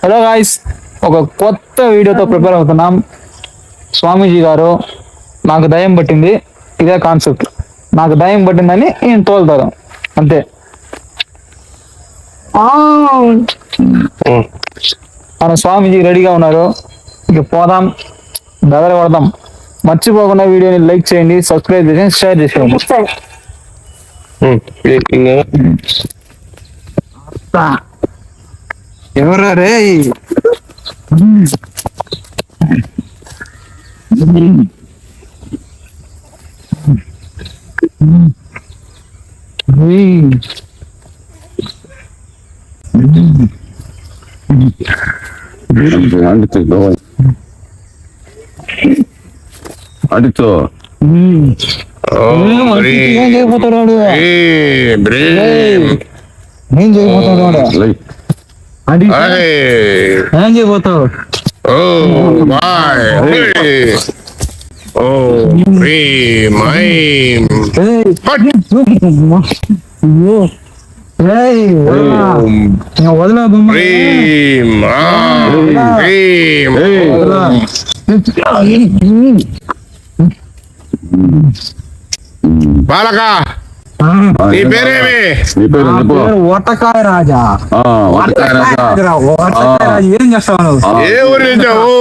Hello guys, ఒక కొత్త వీడియోతో ప్రిపేర్ అవుతున్నాం. స్వామీజీ గారు నాకు దయ్యం పట్టింది, ఇదే కాన్సెప్ట్. నాకు దయ్యం పట్టిందని నేను తోలుతారు అంతే. మన స్వామీజీ రెడీగా ఉన్నారు, ఇక పోదాం, బెదర పడదాం. మర్చిపోకుండా వీడియోని లైక్ చేయండి, సబ్స్క్రైబ్ చేయండి, షేర్ చేసేయండి. ఎవరా రే? అడితో ఏం చేయబోతాడు? ఏం చేయబోతాడు? ఏం చేయబోతావు? వదిలా బాలక, నీ పేరేమి? ఓటకాయ రాజా. ఏం చేస్తావు? ఏ ఊరి నుంచావు?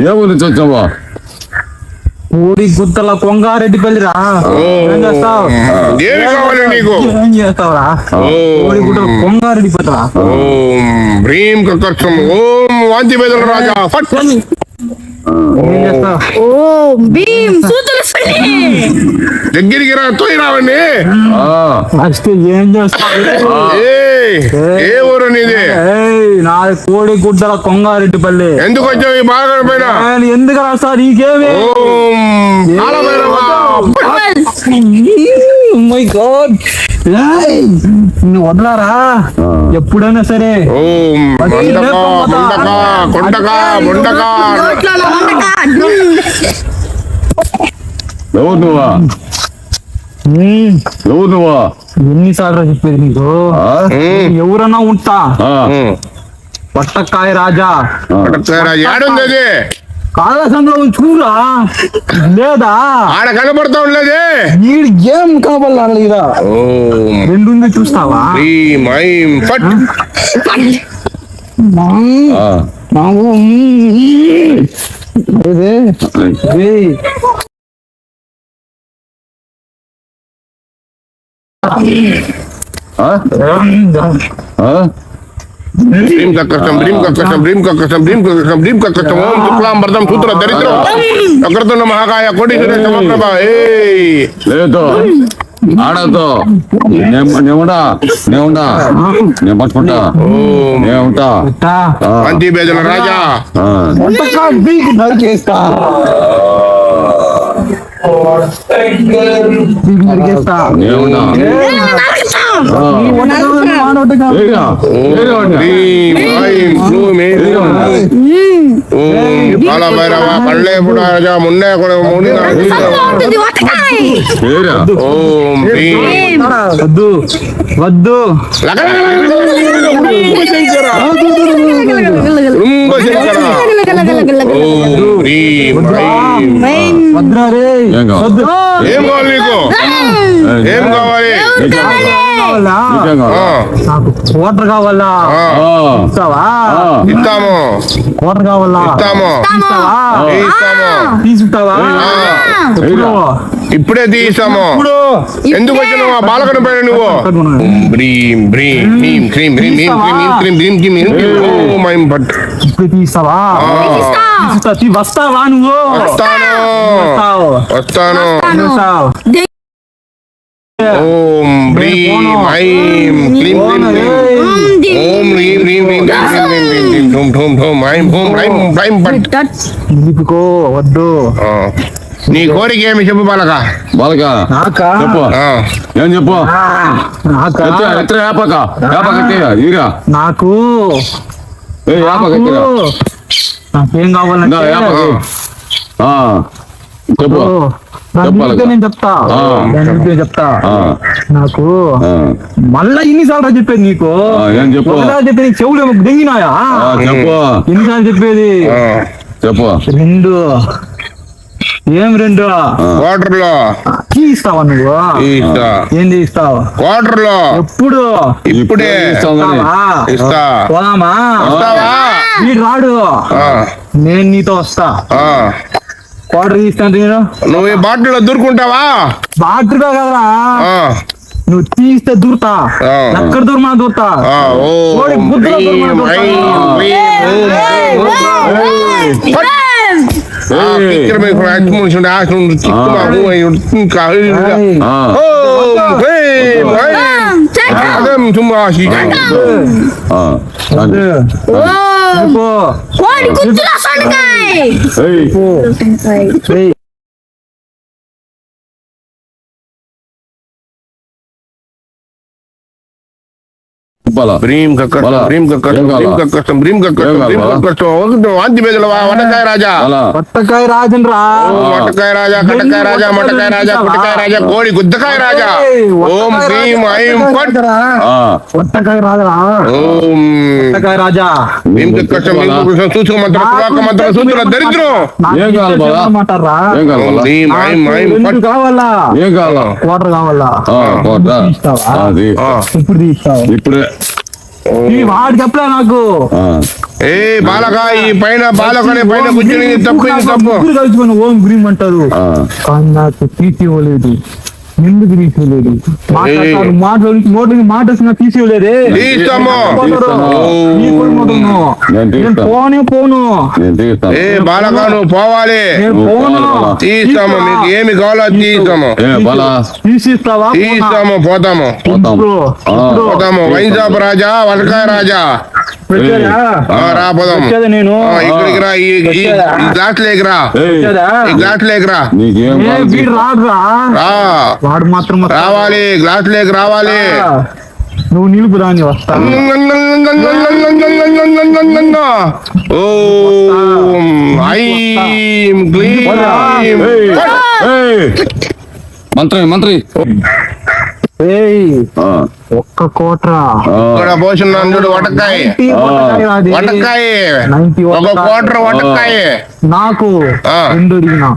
ఏ ఊరి నుంచి వచ్చావా? ఊరి గుత్తల కొంగారెడ్డిపల్లిరా. ఏం చేస్తావు? ఏమి కావాలి నీకు? ఏం చేస్తావురా? ఊరి గుట్టల కొంగారెడ్డిపల్లిరా. ఓం భ్రీం కర్కర్షం ఓం వాంతి వేదల రాజా ఫట్. ఏం చేస్తావు? దగ్గరికి రా, తోయి రావండి. నెక్స్ట్ ఏం చేస్తావు? ఏ ఊరు నీది? నాది కోడి గుడ్డల కొంగారెడ్డిపల్లి. ఎందుకు వచ్చావు ఈ బాగా పైన? ఎందుకు రాస్తా నీకేమి? వదలారా ఎప్పుడైనా సరే. ఎవరు నువ్వా? ఎవరు నువ్వా? ఎన్నిసార్లు చెప్పేది నీకు? ఎవరన్నా ఉంటా. పట్టకాయ రాజా. ఏడుంది? కాళసంలో చూరా లేదా? ఆడ కనపడతా ఉండలేదే. వీడు ఏం కావాలా? రెండు చూస్తావా? భ్రీం కర్కశం భ్రీం కర్కశం భ్రీం కర్కశం భ్రీం కర్కశం భ్రీం కర్కశం ఓం శుక్లాంబరదం సూత్ర దరిద్రం అగ్రతున్న మహాకాయ కోటి సమప్రభ. లేదు ఆడతో నేవుడా నేను పట్టుకుంటా. నేవుంటా పంతి బేదల రాజా. నరికేస్తా. కాలభైరవ కళ్ళే పురాజా మున్నే కూడా మూడి. వద్దు వద్దు. ఏం కావాలి నీకు? ఏం కావాలి? నాకు కోటర్ కావాలా? ఇస్తావా? ఇస్తాము. కోటర్ కావాలా? ఇస్తాము. తీసుకుంటావా? ఇప్పుడే తీస్తాము. ఎందుకు వచ్చినావు బాలకన పైన నువ్వు? భ్రీం భ్రీం భీం క్రీం భ్రీం భీం క్రీం క్రీం భీం క్రీం భీం భట్. ఇప్పుడు తీస్తావా? వస్తావా నువ్వు? వస్తాను. ఓం భ్రీం ఐం క్లీం క్లీం ఓం హ్రీం హ్రీం హ్రీం హ్రీం హ్రీం హ్రీం ఢూం ఢూం ఢూం ఐం భూం ఐం ఐం భట్. వద్దు. నీ కోరిక ఏమి చెప్పు బాలక? చెప్పు. ఏం చెప్పు? నాకు నాకేం కావాలంటే చెప్పు. దానికి నేను చెప్తా దానికి చెప్తా నాకు మళ్ళా ఎన్నిసార్లు చెప్పేది నీకు ఏం చెప్పు ఒకసారి చెప్పేది చెవులు దెంగినాయా చెప్పు ఎన్నిసార్లు చెప్పేది చెప్పు రెండు ఏం రెండు క్వార్టర్ లో ఇస్తావా నువ్వు ఏంది ఇస్తావు క్వార్టర్ లో ఎప్పుడు ఇప్పుడే ఇస్తా పోదామా వీడు రాడు నేను నీతో వస్తా క్వార్టర్ తీస్తాను నేను నువ్వు ఈ బాటిల్లో దూరుకుంటావా బాటిలో కదరా నువ్వు తీస్తే దూరుతా ఎక్కడ దూరమా దూరుతా బుద్ధులో వటకాయ రాజా వట్టకాయ రాజన్ రా వటకాయ రాజా కటకాయ రాజా మటకాయ రాజా పుట్టకాయ రాజా కోడి గుద్దకాయ రాజా ఓం హ్రీం ఐం ఫట్ వట్టకాయ రాజా ఓం వట్టకాయ రాజా భీం కష్టం సూచక మంత్ర పురాక మంత్ర సూచన దరిద్రం మాటారా ఓం హ్రీం ఐం ఐం ఫట్ కావాలా ఏం కావాలా వాటర్ కావాలా ఇప్పుడు తీస్తావా ఇప్పుడే వాడు చెప్పలే నాకు ఏ బాలక ఈ పైన బాలకనే పైన కూర్చొని తప్పు ఇది తప్పు కలిసిపోయిన ఓం గ్రీమ్ అంటారు కానీ నాకు తీసివ్వలేదు ఎందుకు తీసివ్వలేదు మాటలు మాట తీసివ్వలేదే పోనే పోను ఏ బాలక నువ్వు పోవాలి తీస్తాము మీకు ఏమి కావాలో తీస్తాము తీసిస్తావా తీస్తాము పోతాము పోతాము వైజాగ్ రాజా వటకాయ రాజా రా పోదాం నేను ఇక్కడికి రా ఈ గ్లాస్ లేకరా ఈ గ్లాస్ లేకరా రాడురా వాడు మాత్రం రావాలి గ్లాస్ లేక రావాలి నువ్వు నిలుపు రాని వస్తా ఓం ఐం క్లీం మంత్రి ఒక్క కోట్రా ఇక్కడ పోషణ చూడు వటకాయ ఒక కోట్ర వటకాయ నాకు రెండు అడిగినా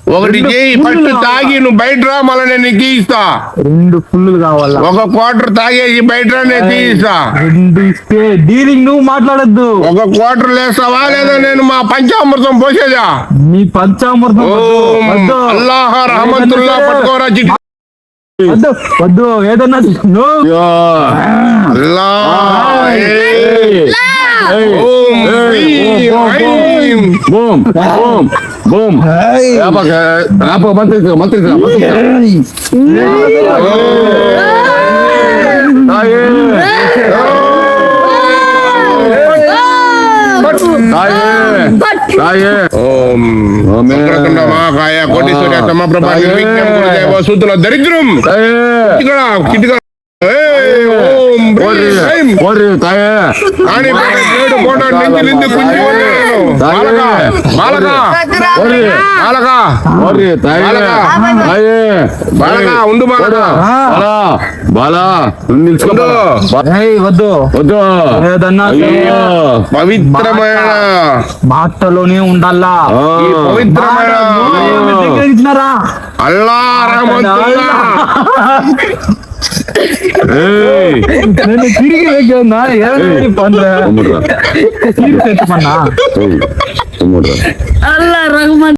ఒకటి చేయి ఫస్ట్ తాగి నువ్వు బయట రా మళ్ళీ నేను తీయిస్తా రెండు ఫుల్ కావాలా ఒక క్వార్టర్ తాగేసి బయట రా నేను తీయిస్తా రెండు ఇస్తే డీలింగ్ నువ్వు మాట్లాడద్దు ఒక క్వార్టర్ లేస్తావా లేదా నేను మా పంచామృతం పోసేదా నీ పంచామృతం అల్లాహ్ రహమతుల్లా పట్టుకోరా చిట్టి వద్దు వద్దు ఏదన్నా మంత్రి కోటేశ్వర తమ ప్రభా సూతుల దరిద్రం ఉండు వద్దు వద్దు ఏదన్నా పవిత్రమైన మాటలోనే ఉండాలా పవిత్రమైన అల్లా రహమతుల్లా తిరిగి వెళ్తున్నా పన్నా అల్లా రహమత్